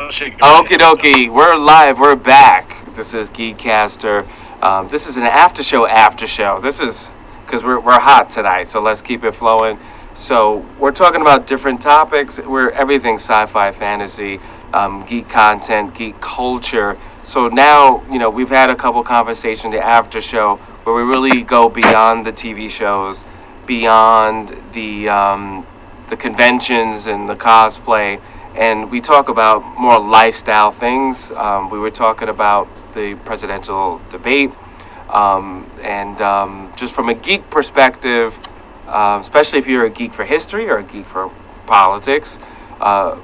shit, go Okie ahead. dokie, we're live, we're back. This is GEEKCASTER. This is an after show. This is because we're hot tonight, so let's keep it flowing. So we're talking about different topics. We're everything sci-fi, fantasy, geek content, geek culture. So now we've had a couple conversations the after show where we really go beyond the TV shows, beyond the conventions and the cosplay, and we talk about more lifestyle things. We were talking about the presidential debate, and just from a geek perspective, especially if you're a geek for history or a geek for politics, uh,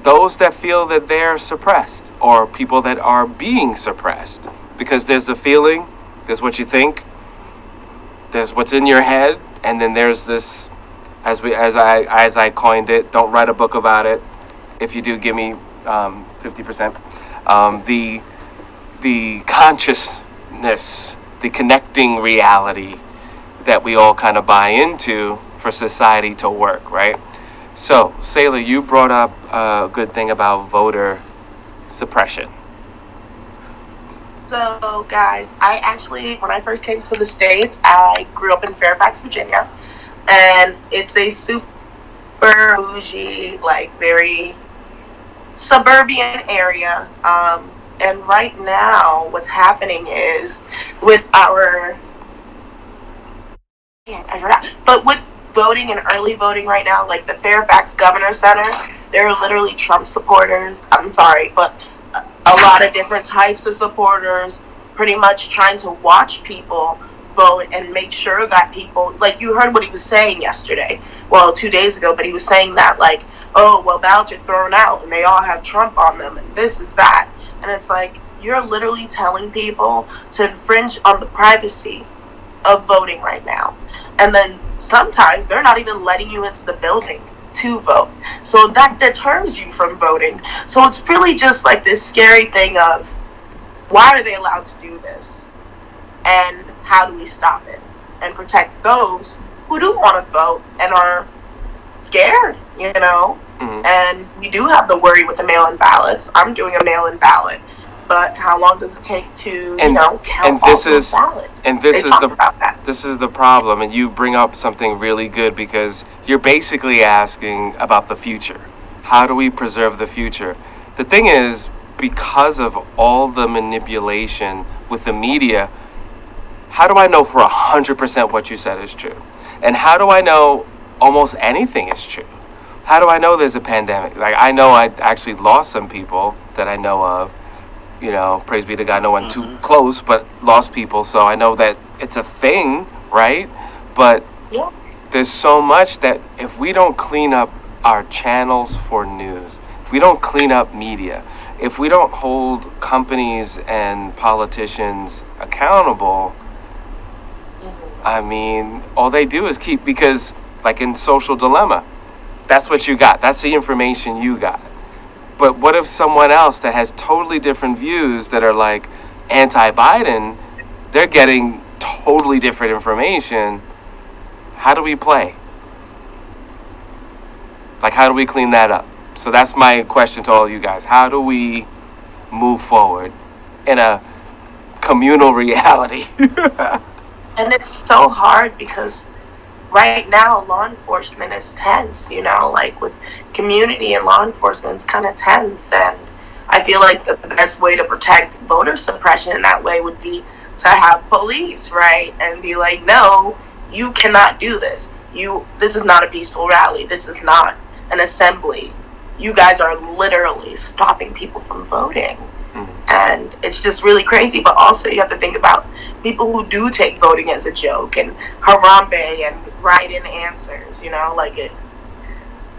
those that feel that they're suppressed or people that are being suppressed, because there's the feeling, there's what you think, there's what's in your head, and then there's this, as I coined it, don't write a book about it. If you do, give me 50%. The consciousness, the connecting reality that we all kind of buy into for society to work, right? So, Sailor, you brought up a good thing about voter suppression. So, guys, I actually, when I first came to the States, I grew up in Fairfax, Virginia, and it's a super bougie, like very suburban area. And right now, what's happening is with our, yeah, I forgot, but with voting and early voting right now, like the Fairfax Governor Center, there are literally Trump supporters. I'm sorry, but a lot of different types of supporters pretty much trying to watch people vote and make sure that people, like you heard what he was saying yesterday, well 2 days ago, but he was saying that like, oh well, ballots are thrown out and they all have Trump on them and this is that, and it's like you're literally telling people to infringe on the privacy of voting right now. And then sometimes they're not even letting you into the building to vote. So that deters you from voting. So it's really just like this scary thing of why are they allowed to do this? And how do we stop it? And protect those who do want to vote and are scared, you know? Mm-hmm. And we do have the worry with the mail-in ballots. I'm doing a mail-in ballot. But how long does it take to, count all those ballots? And They talk about that. this is the problem, and you bring up something really good because you're basically asking about the future. How do we preserve the future? The thing is, because of all the manipulation with the media, how do I know for 100% what you said is true? And how do I know almost anything is true? How do I know there's a pandemic? Like, I know I actually lost some people that I know of. Praise be to God, no one too close, but lost people. So I know that it's a thing, right? But Yeah. there's so much that if we don't clean up our channels for news, if we don't clean up media, if we don't hold companies and politicians accountable, I mean, all they do is keep, because like in Social Dilemma, that's what you got. That's the information you got. But what if someone else that has totally different views that are like anti-Biden, they're getting totally different information? How do we play? Like, how do we clean that up? So that's my question to all of you guys. How do we move forward in a communal reality? And it's so hard because right now law enforcement is tense, like with community and law enforcement is kind of tense. And I feel like the best way to protect voter suppression in that way would be to have police, right? And be like, no, you cannot do this. This is not a peaceful rally. This is not an assembly. You guys are literally stopping people from voting. And it's just really crazy. But also you have to think about people who do take voting as a joke and harambe and write in answers,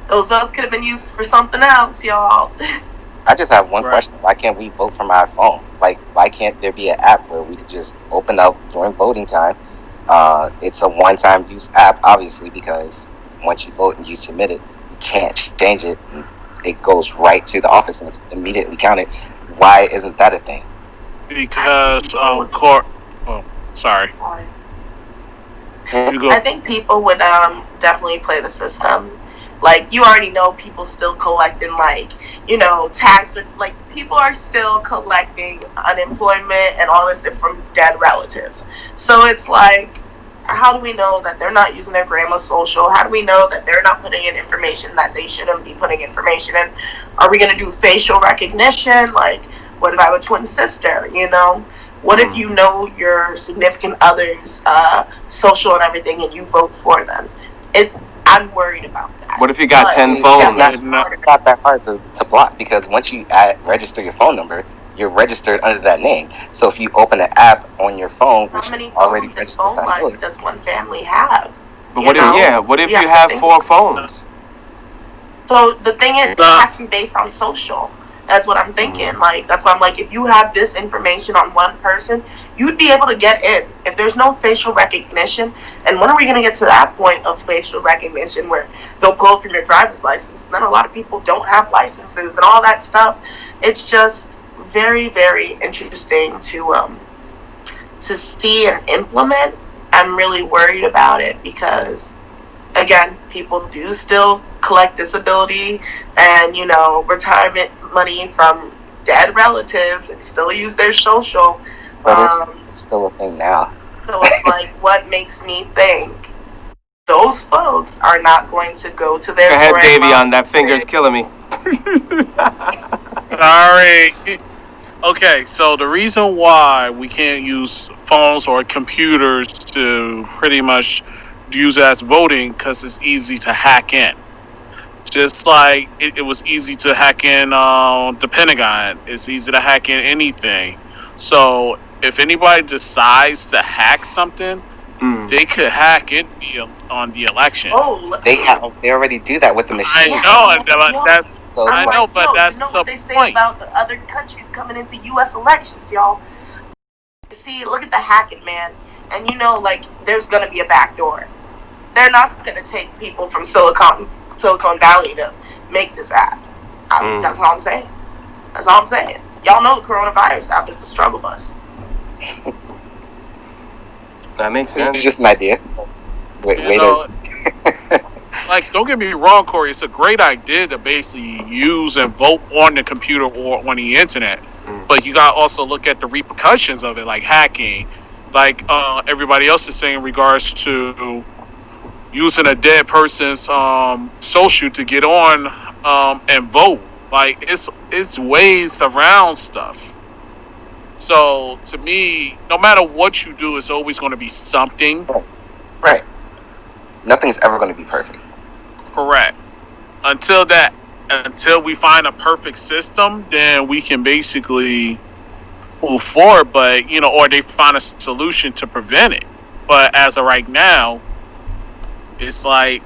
those votes could have been used for something else, y'all. I just have one Right. question. Why can't we vote from our phone? Like, why can't there be an app where we could just open up during voting time? It's a one-time use app, obviously, because once you vote and you submit it, you can't change it. It goes right to the office and it's immediately counted. Why isn't that a thing? Because court. Oh, sorry. You go. I think people would definitely play the system. Like, you already know people still collecting, like, tax, like, people are still collecting unemployment and all this stuff from dead relatives. So it's like, how do we know that they're not using their grandma's social? How do we know that they're not putting in information that they shouldn't be putting information in? Are we going to do facial recognition? Like, what if I have a twin sister, What if you know your significant other's social and everything and you vote for them? I'm worried about that. What if you got 10 phones? It's not that hard to block, because once you register your phone number, you're registered under that name. So if you open an app on your phone, which how many is already phones and registered phone on lines yours, does one family have? But what if you have 4 phones? So the thing is, it has to be based on social. That's what I'm thinking. Like, that's why I'm like, if you have this information on one person, you'd be able to get in. If there's no facial recognition, and when are we going to get to that point of facial recognition where they'll pull from your driver's license? And then a lot of people don't have licenses and all that stuff. It's just very, very interesting to see and implement. I'm really worried about it because, again, people do still collect disability and, retirement money from dead relatives and still use their social. But it's still a thing now. So it's like, what makes me think those folks are not going to go to their Go ahead, grandma Dayveonne. That finger's killing me. Sorry. Okay, so the reason why we can't use phones or computers to pretty much use as voting, because it's easy to hack in. Just like it was easy to hack in the Pentagon. It's easy to hack in anything. So if anybody decides to hack something, they could hack it on the election. Oh, They already do that with the machine. That's what the they say point. about the other countries coming into U.S. elections, y'all. See, look at the hacking, man. And there's gonna be a backdoor. They're not gonna take people from Silicon Valley to make this app. That's all I'm saying. That's all I'm saying. Y'all know the coronavirus app is a struggle bus. That makes sense. It's just an idea. Like, don't get me wrong, Corey. It's a great idea to basically use and vote on the computer or on the internet. But you gotta also look at the repercussions of it, like hacking, like everybody else is saying in regards to using a dead person's social to get on and vote. Like, it's ways around stuff. So to me, no matter what you do, it's always going to be something. Right. Nothing's ever going to be perfect. Correct. Until we find a perfect system, then we can basically move forward. But or they find a solution to prevent it. But as of right now, it's like,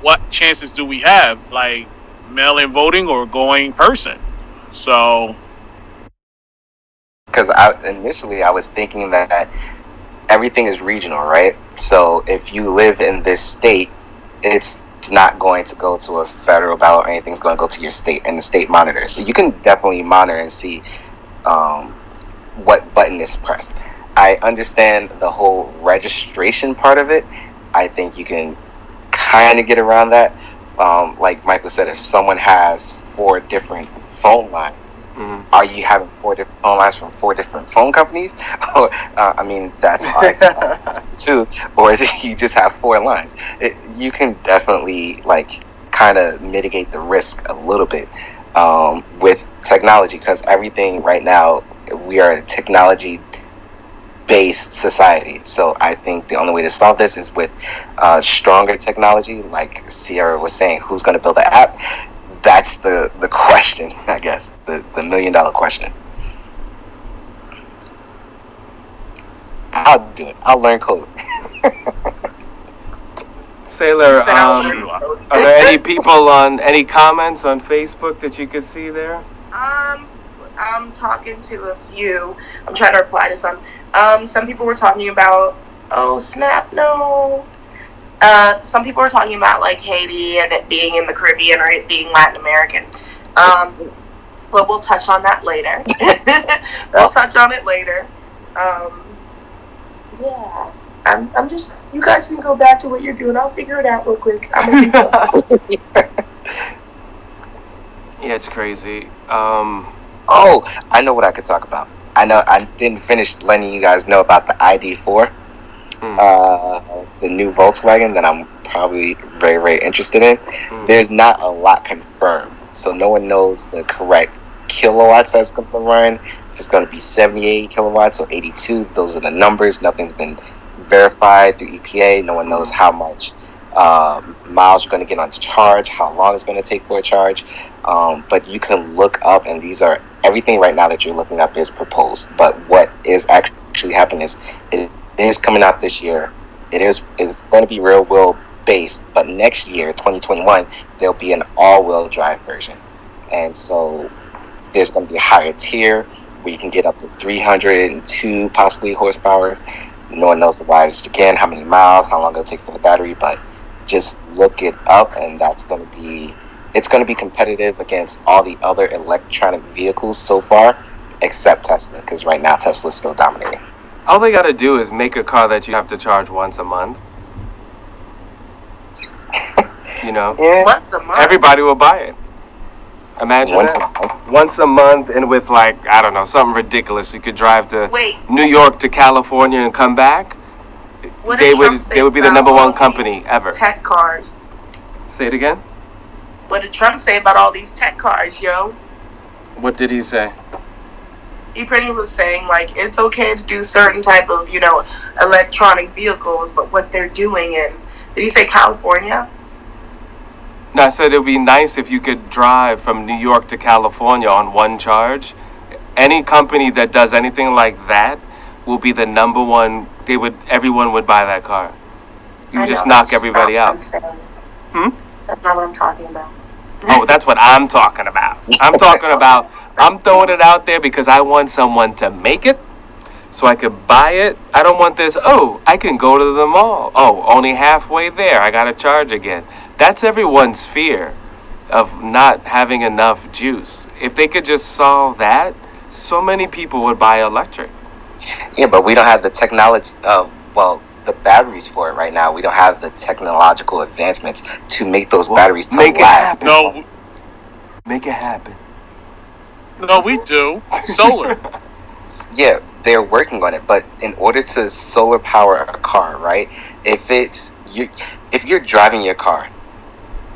what chances do we have? Like, mail-in voting or going in person? So, because initially I was thinking that everything is regional, right? So if you live in this state, it's not going to go to a federal ballot or anything's going to go to your state, and the state monitors. So you can definitely monitor and see what button is pressed. I understand the whole registration part of it. I think you can kind of get around that. Like Michael said, if someone has 4 different phone lines, are you having 4 different phone lines from 4 different phone companies? That's hard too. Or you just have 4 lines. You can definitely kind of mitigate the risk a little bit with technology, because everything right now, we are a technology-based society. So I think the only way to solve this is with stronger technology, like Sierra was saying. Who's going to build the app? That's the question, I guess, the $1 million question. I'll do it. I'll learn code. Sailor, are there any people any comments on Facebook that you could see there? I'm talking to a few. I'm trying to reply to some. Some people were talking about, oh snap, no. Some people were talking about like Haiti and it being in the Caribbean or it being Latin American. But we'll touch on that later. We'll touch on it later. Yeah. I'm just. You guys can go back to what you're doing. I'll figure it out real quick. I'm gonna be Yeah, it's crazy. Oh, I know what I could talk about. I know I didn't finish letting you guys know about the ID4, the new Volkswagen that I'm probably very, very interested in. There's not a lot confirmed, so no one knows the correct kilowatts that's going to run. If it's going to be 78 kilowatts or 82, those are the numbers. Nothing's been verified through EPA. No one knows how much miles you're going to get on charge, how long it's going to take for a charge. But you can look up, and these are everything right now that you're looking up is proposed. But what is actually happening is it is coming out this year. It's going to be real wheel based, but next year, 2021, there'll be an all-wheel drive version, and so there's going to be a higher tier where you can get up to 302 possibly horsepower. No one knows the widest again, how many miles, how long it'll take for the battery, but just look it up, and it's going to be competitive against all the other electronic vehicles so far, except Tesla, because right now Tesla's still dominating. All they got to do is make a car that you have to charge once a month. Yeah. once a month. Everybody will buy it. Imagine Once that. a month. Once a month, and with I don't know, something ridiculous. You could drive to Wait. New York to California and come back. What They did would Trump say be the about number all one company these ever. Tech cars. Say it again. What did Trump say about all these tech cars, yo? What did he say? He pretty much was saying it's okay to do certain type of electronic vehicles, but what they're doing in, did he say California? No, I said it would be nice if you could drive from New York to California on one charge. Any company that does anything like that will be the number one. Everyone would buy that car. You would just knock everybody out. That's not what I'm talking about. Oh, that's what I'm talking about. I'm talking about, I'm throwing it out there because I want someone to make it so I could buy it. I don't want this, I can go to the mall. Oh, only halfway there, I got to charge again. That's everyone's fear of not having enough juice. If they could just solve that, so many people would buy electric. Yeah, but we don't have the technology. The batteries for it right now. We don't have the technological advancements to make those batteries to make it last. happen. Make it happen. No, we do. Solar. Yeah, they're working on it, but in order to solar power a car, right? If you're driving your car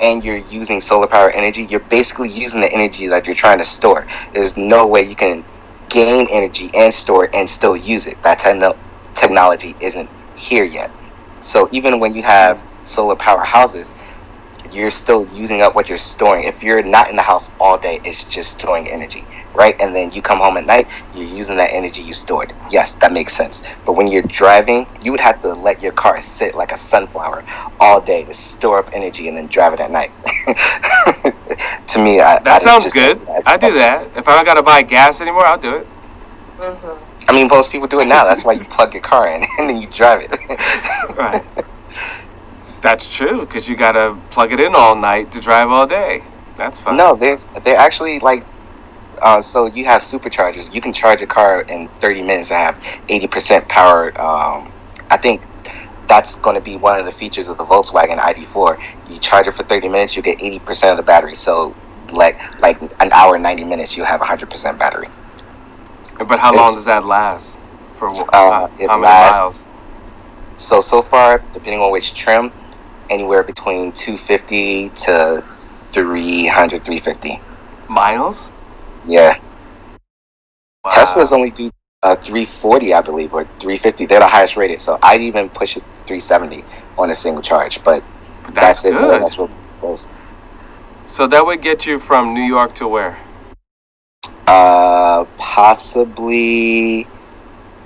and you're using solar power energy, you're basically using the energy that you're trying to store. There's no way you can gain energy and store it and still use it. That technology isn't here yet. So even when you have solar power houses, you're still using up what you're storing. If you're not in the house all day, it's just storing energy, right? And then you come home at night, you're using that energy you stored. Yes, that makes sense. But when you're driving, you would have to let your car sit like a sunflower all day to store up energy and then drive it at night. To me, that sounds good. I do that. If I don't got to buy gas anymore, I'll do it. Mm-hmm. I mean, most people do it now. That's why you plug your car in and then you drive it. Right. That's true, because you got to plug it in all night to drive all day. That's fine. No, they're actually so you have superchargers. You can charge a car in 30 minutes and have 80% power. I think that's going to be one of the features of the Volkswagen ID4. You charge it for 30 minutes, you get 80% of the battery. So like an hour and 90 minutes, you have 100% battery. But how long does that last? For how many miles? So far, depending on which trim, anywhere between 250 to 300, 350 miles. Yeah. Wow. Tesla's only do 340, I believe, or 350. They're the highest rated. So I'd even push it to 370 on a single charge. But that's it. Good. That's what close. So that would get you from New York to where? Possibly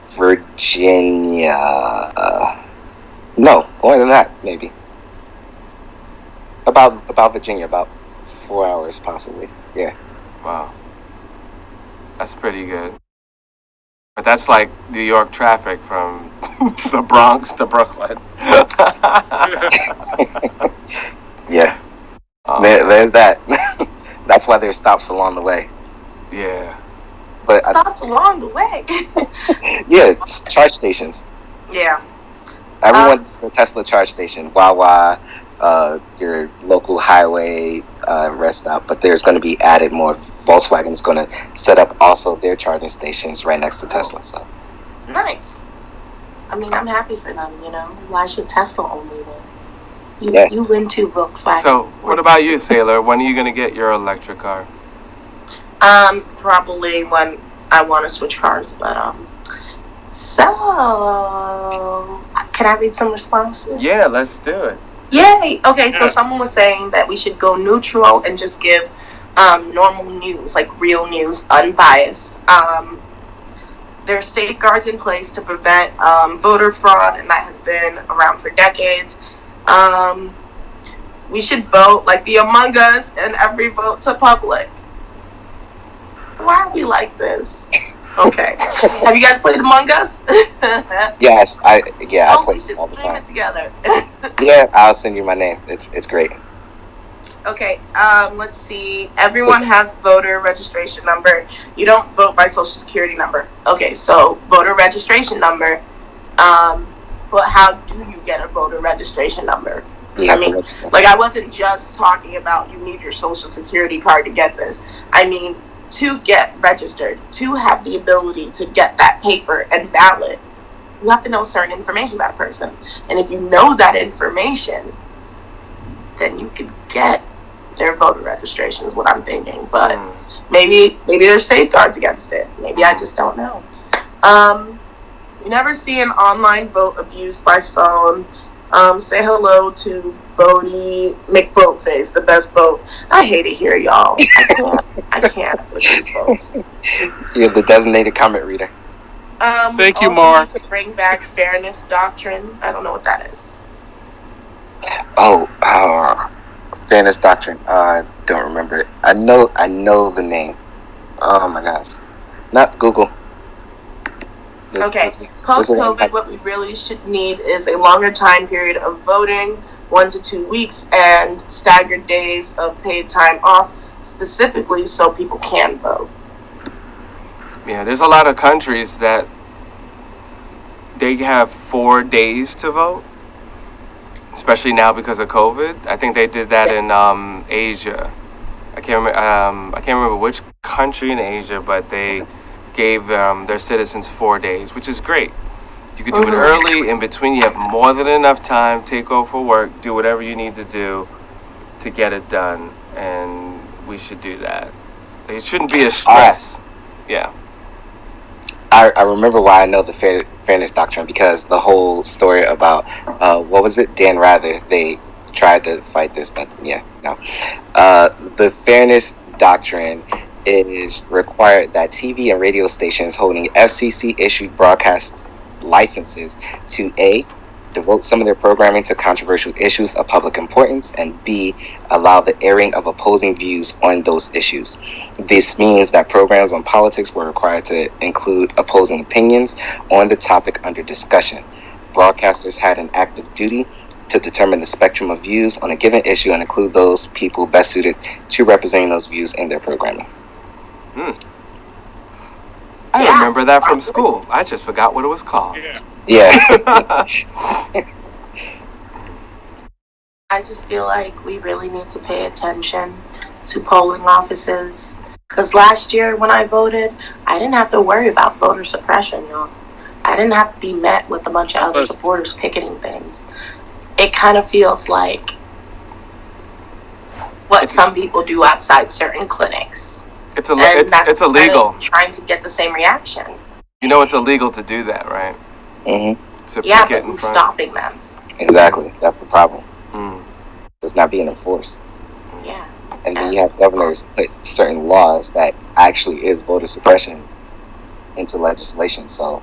Virginia. No, more than that, maybe. About Virginia, about 4 hours, possibly. Yeah. Wow. That's pretty good. But that's like New York traffic from the Bronx to Brooklyn. Yeah. There's that. That's why there's stops along the way. Yeah. But stops along the way. Yeah, charge stations. Yeah. Everyone, the Tesla charge station, Wawa, your local highway rest stop, but there's going to be added more. Volkswagen's going to set up also their charging stations right next to Tesla. So nice. I mean, I'm happy for them. You know, why should Tesla only win? You win too, Volkswagen. So, what about you, Sailor? When are you going to get your electric car? Probably when I want to switch cars, but so can I read some responses? Yeah, let's do it. Yay! Okay, so someone was saying that we should go neutral and just give normal news, like real news, unbiased. There's safeguards in place to prevent voter fraud, and that has been around for decades. We should vote like the Among Us and every vote to public. Why are we like this? Okay. Have you guys played Among Us? Yes, I play we should all the stream time. it together. Yeah, I'll send you my name. It's great. Okay, let's see. Everyone has voter registration number. You don't vote by social security number. Okay, so voter registration number. But how do you get a voter registration number? Yeah, I mean, like, I wasn't just talking about you need your social security card to get this. I mean, to get registered, to have the ability to get that paper and ballot, you have to know certain information about a person. And if you know that information, then you can get their voter registration is what I'm thinking. But maybe there's safeguards against it. Maybe I just don't know. You never see an online vote abused by phone. Say hello to Bodie McVoteface, the best vote. I hate it here, y'all. I can't with these votes. You're the designated comment reader. Thank you, also Mar. need to bring back fairness doctrine. I don't know what that is. Fairness doctrine. I don't remember it. I know the name. Oh my gosh. Not Google. Okay, post-COVID, what we really should need is a longer time period of voting, 1 to 2 weeks, and staggered days of paid time off, specifically so people can vote. Yeah, there's a lot of countries that they have 4 days to vote, especially now because of COVID. I think they did that in Asia. I can't remember which country in Asia, but they gave their citizens 4 days, which is great. You could do it early. In between, you have more than enough time. Take off for work. Do whatever you need to do to get it done. And we should do that. It shouldn't be a stress. Yeah. I remember why I know the fairness doctrine, because the whole story about what was it, Dan Rather, they tried to fight this, but yeah, no. The fairness doctrine is required that TV and radio stations holding FCC issued broadcast licenses to A, devote some of their programming to controversial issues of public importance, and B, allow the airing of opposing views on those issues. This means that programs on politics were required to include opposing opinions on the topic under discussion. Broadcasters had an active duty to determine the spectrum of views on a given issue and include those people best suited to representing those views in their programming. I remember that from school. I just forgot what it was called. Yeah. I just feel like we really need to pay attention to polling offices. Because last year when I voted, I didn't have to worry about voter suppression, y'all. I didn't have to be met with a bunch of other supporters picketing things. It kind of feels like what some people do outside certain clinics. It's illegal. Trying to get the same reaction. You know it's illegal to do that, right? Mm-hmm. Yeah, but who's stopping them? Exactly. That's the problem. It's not being enforced. Yeah. And then you have governors put certain laws that actually is voter suppression into legislation. So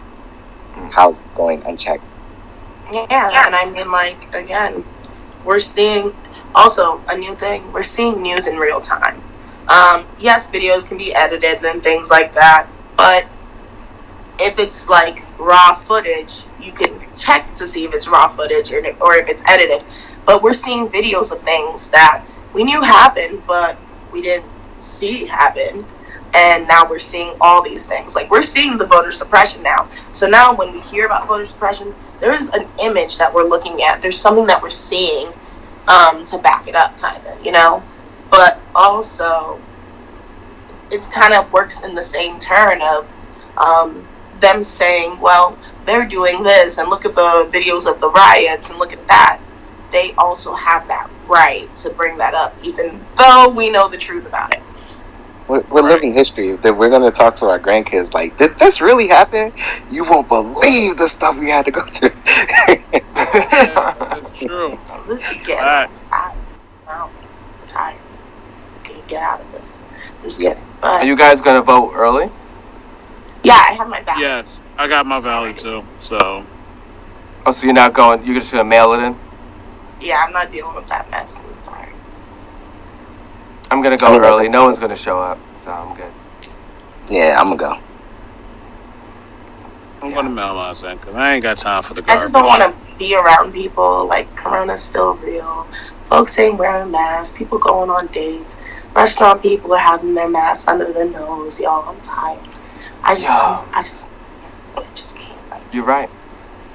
how's it going unchecked? Yeah, and I mean, like, again, we're seeing also a new thing. We're seeing news in real time. Yes, videos can be edited and things like that, but if it's like raw footage, you can check to see if it's raw footage or if it's edited. But we're seeing videos of things that we knew happened, but we didn't see happen. And now we're seeing all these things. Like, we're seeing the voter suppression now. So now when we hear about voter suppression, there's an image that we're looking at. There's something that we're seeing to back it up, kind of, you know? But also, it kind of works in the same turn of them saying, well, they're doing this, and look at the videos of the riots, and look at that. They also have that right to bring that up, even though we know the truth about it. We're living history that we're going to talk to our grandkids like, did this really happen? You won't believe the stuff we had to go through. Yeah, that's true. Listen, I'm tired. Get out of this. Just kidding. But, Are you guys going to vote early? yeah, I have my ballot. Yes, I got my ballot too. So. Oh, so you're not going, you're just going to mail it in? Yeah, I'm not dealing with that mess. I'm sorry. I'm going to go early. No one's going to show up, so I'm good. Yeah, I'm going to go. I'm gonna mail mine in because I ain't got time for the I garbage. just don't want to be around people. Like, Corona's still real. Folks ain't wearing masks. People going on dates. Restaurant people are having their masks under their nose. Y'all, I'm tired. I just can't. Like, You're right.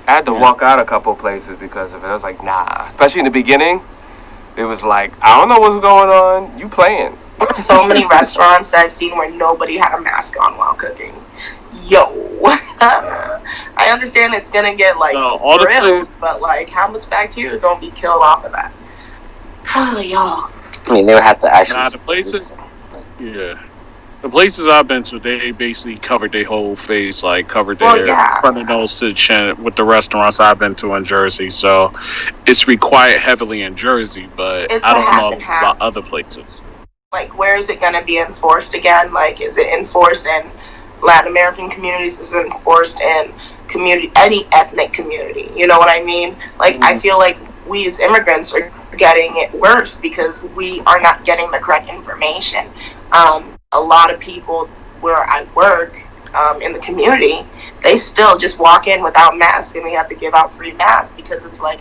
I had to walk out a couple places because of it. I was like, nah. Especially in the beginning, it was like, I don't know what's going on. You playing. There's so many restaurants that I've seen where nobody had a mask on while cooking. Yo. I understand it's going to get, like, grilled, but, like, how much bacteria is going to be killed off of that? Oh, y'all. I mean, they would have to actually... Nah, the places... Yeah. The places I've been to, they basically covered their whole face, like covered their front and nose to the chin with the restaurants I've been to in Jersey. So it's required heavily in Jersey, but it's I don't know about other places. Like, where is it going to be enforced again? Like, is it enforced in Latin American communities? Is it enforced in any ethnic community? You know what I mean? Like, I feel like we as immigrants are getting it worse because we are not getting the correct information. A lot of people where I work in the community, they still just walk in without masks, and we have to give out free masks because it's like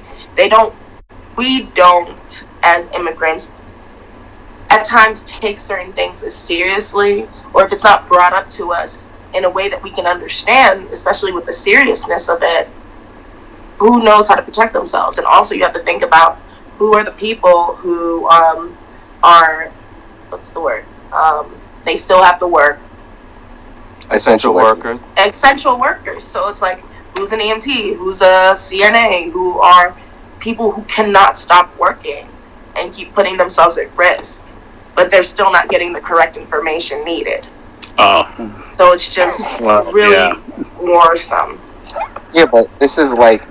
we don't as immigrants at times take certain things as seriously, or if it's not brought up to us in a way that we can understand, especially with the seriousness of it, who knows how to protect themselves? And also you have to think about who are the people who are, what's the word? They still have to work. Essential workers. Essential workers. So it's like, who's an EMT? Who's a CNA? Who are people who cannot stop working and keep putting themselves at risk, but they're still not getting the correct information needed. Oh. So it's just really worrisome. Yeah, but this is like,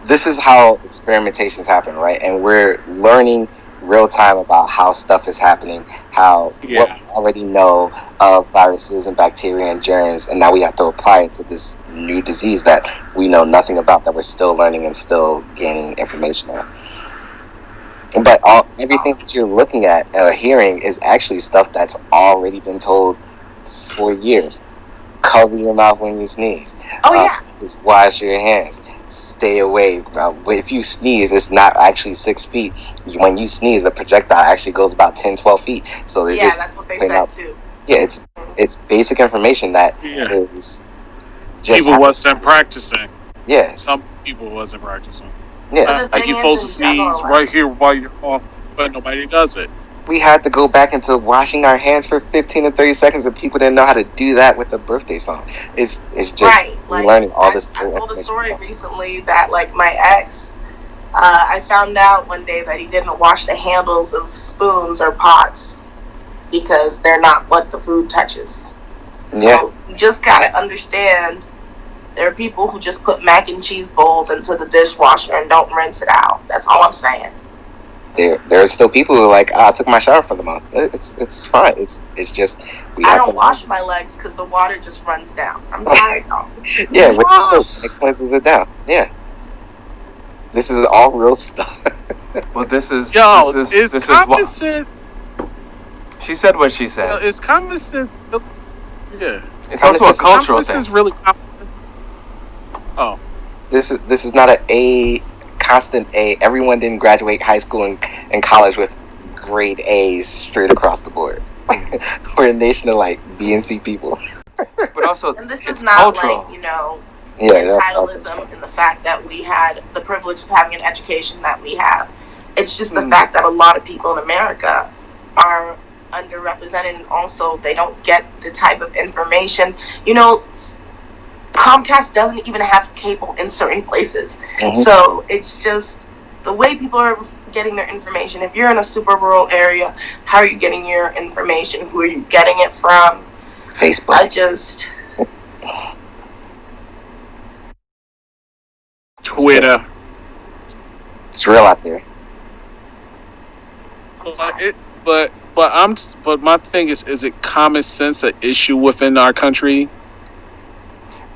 this is how experimentations happen, right? And we're learning real time about how stuff is happening, what we already know of viruses and bacteria and germs, and now we have to apply it to this new disease that we know nothing about, that we're still learning and still gaining information on. But everything that you're looking at or hearing is actually stuff that's already been told for years. Cover your mouth when you sneeze. Just wash your hands. Stay away. If you sneeze, it's not actually 6 feet. When you sneeze, the projectile actually goes about 10, 12 feet. So that's what they said too. Yeah, it's basic information that is just people wasn't practicing. Yeah. Some people wasn't practicing. Yeah. Like you're supposed to sneeze right here while you're off, but nobody does it. We had to go back into washing our hands for 15 to 30 seconds, and people didn't know how to do that with the birthday song. It's just learning all this. I told a story recently that, like, my ex, I found out one day that he didn't wash the handles of spoons or pots because they're not what the food touches. So you just gotta understand, there are people who just put mac and cheese bowls into the dishwasher and don't rinse it out. That's all I'm saying. There are still people who are like, I took my shower for the month. It's fine. It's just I don't wash my legs because the water just runs down. I'm sorry, no. Yeah, with the soap, it cleanses it down. Yeah, this is all real stuff. Well, this is common sense. She said what she said. It's common sense. Yeah, it's also a cultural thing. This is really common sense. Oh, this is not a constant A. Everyone didn't graduate high school and college with grade A's straight across the board. We're a nation of like B and C people. But also, and this is not cultural. Like, Yeah, that's awesome. entitlism and the fact that we had the privilege of having an education that we have. It's just the fact that a lot of people in America are underrepresented, and also they don't get the type of information. You know, Comcast doesn't even have cable in certain places. So it's just the way people are getting their information. If you're in a super rural area, how are you getting your information? Who are you getting it from? Facebook. Twitter. It's real out there. But my thing is it common sense an issue within our country?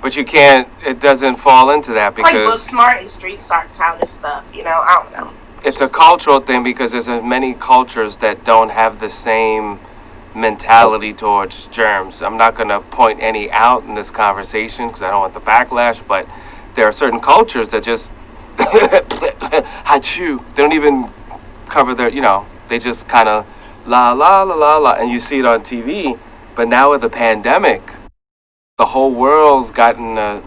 But you can't. It doesn't fall into that because like Book Smart and Street Smart kind of stuff. You know, I don't know. It's a cultural thing because there's many cultures that don't have the same mentality towards germs. I'm not going to point any out in this conversation because I don't want the backlash, but there are certain cultures that just achoo. They don't even cover their, they just kind of la la la la la, and you see it on TV. But now with the pandemic, the whole world's gotten a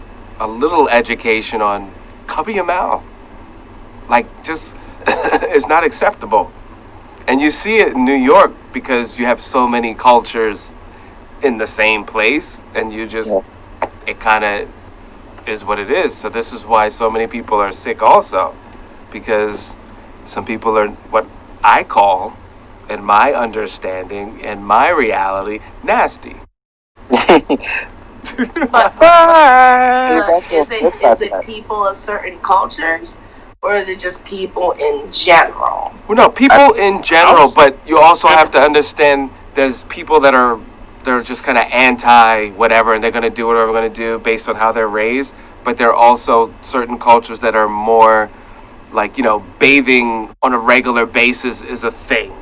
little education on cover your mouth. Like, just, it's not acceptable. And you see it in New York because you have so many cultures in the same place, and you just, it kind of is what it is. So this is why so many people are sick also, because some people are what I call, in my understanding, in my reality, nasty. But is it people of certain cultures, or is it just people in general? Well, no, people in general, but you also have to understand there's people that they're just kind of anti whatever, and they're going to do whatever they're going to do based on how they're raised. But there are also certain cultures that are more like, bathing on a regular basis is a thing.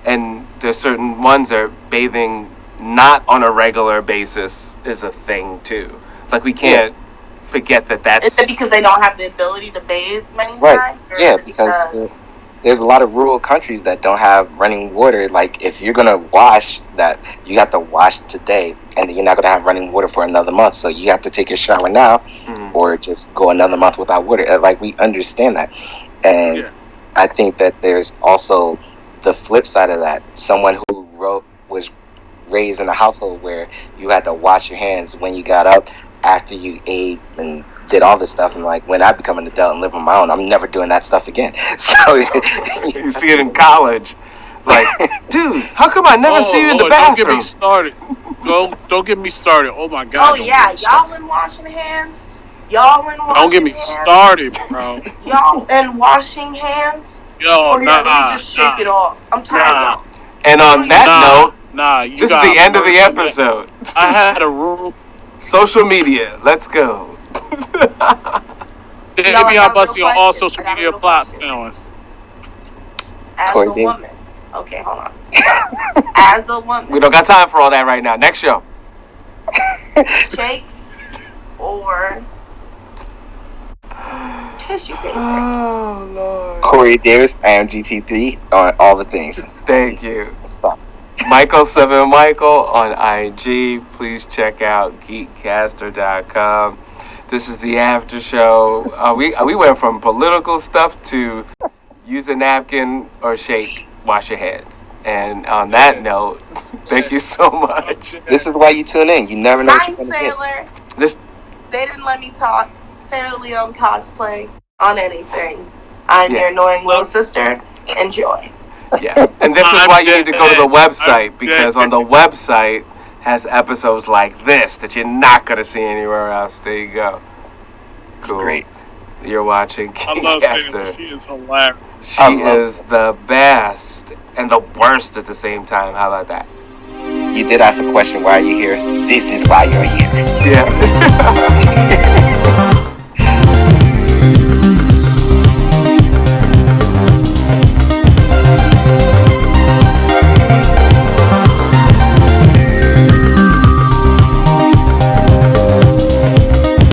And there's certain ones that are bathing not on a regular basis is a thing too. Like, we can't forget that's... Is it because they don't have the ability to bathe many times? Yeah, because there's a lot of rural countries that don't have running water. Like, if you're going to wash, that you have to wash today, and then you're not going to have running water for another month. So you have to take your shower now, or just go another month without water. Like, we understand that. And I think that there's also the flip side of that. Someone who was raised in a household where you had to wash your hands when you got up, after you ate, and did all this stuff. And like, when I become an adult and live on my own, I'm never doing that stuff again. So you see it in college. Like, dude, how come I never see you in the bathroom? Don't get me started. Don't get me started. Oh my God. Oh yeah, y'all in washing hands. Don't get me started, bro. Y'all in washing hands. Yo, or let me just shake it off. I'm tired of y'all. And on that note, this is the end of the episode. I had a rule. Social media, let's go. Dayveonne Bussey on all social media platforms. As a woman. Okay, hold on. As a woman. We don't got time for all that right now. Next show. Shake or tissue paper. Oh, Lord. Corey Davis, I am GT3 on all the things. Thank you. Stop. Michael7Michael on IG. Please check out GEEKCASTER.com. This is the after show. We went from political stuff to use a napkin or shake, wash your hands. And on that note, thank you so much. This is why you tune in. You never know what you're Sailor. This. They didn't let me talk Sarah Leone cosplay on anything. I'm your annoying little sister. Enjoy. Yeah, and this is why you need to go to the website, because on the website has episodes like this that you're not going to see anywhere else. There you go. Cool. Great. You're watching GEEKCASTER. She is hilarious. She is the best and the worst at the same time. How about that? You did ask a question, why are you here? This is why you're here. Yeah.